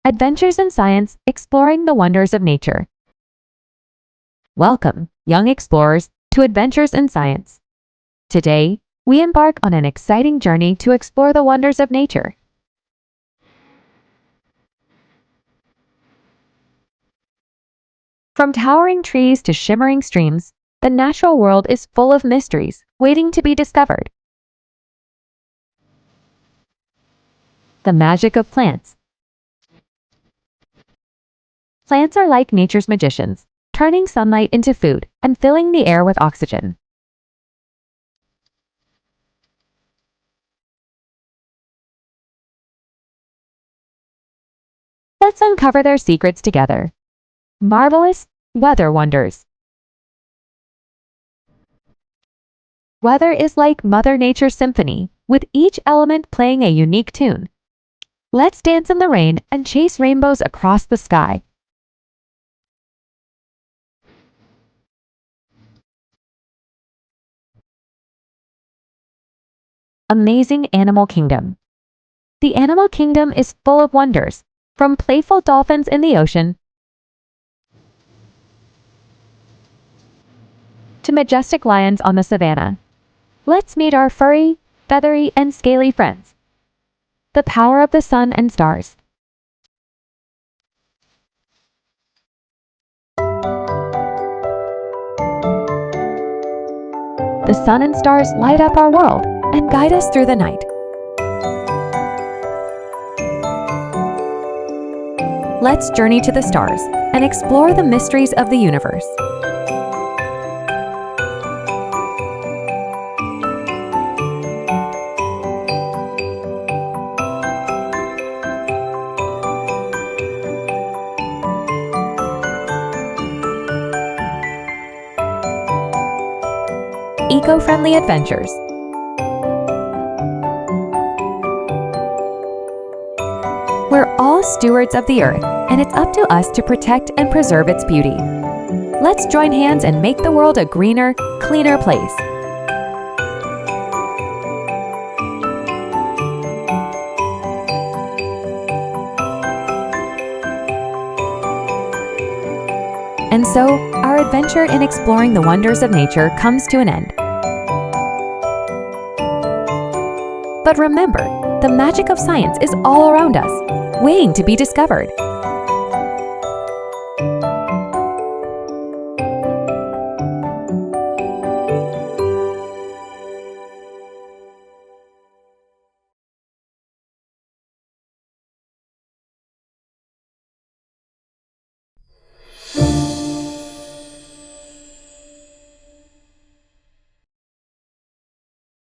Adventures in Science, Exploring the Wonders of Nature. Welcome, young explorers, to Adventures in Science. Today, we embark on an exciting journey to explore the wonders of nature. From towering trees to shimmering streams, the natural world is full of mysteries waiting to be discovered. The magic of plants. Plants are like nature's magicians, turning sunlight into food and filling the air with oxygen. Let's uncover their secrets together. Marvelous weather wonders. Weather is like Mother Nature's symphony, with each element playing a unique tune. Let's dance in the rain and chase rainbows across the sky. Amazing animal kingdom. The animal kingdom is full of wonders, from playful dolphins in the ocean to majestic lions on the savannah. Let's meet our furry, feathery, and scaly friends. The power of the sun and stars. The sun and stars light up our world and guide us through the night. Let's journey to the stars and explore the mysteries of the universe. Eco-friendly adventures. We're all stewards of the earth, and it's up to us to protect and preserve its beauty. Let's join hands and make the world a greener, cleaner place. And so, our adventure in exploring the wonders of nature comes to an end. But remember, the magic of science is all around us, waiting to be discovered.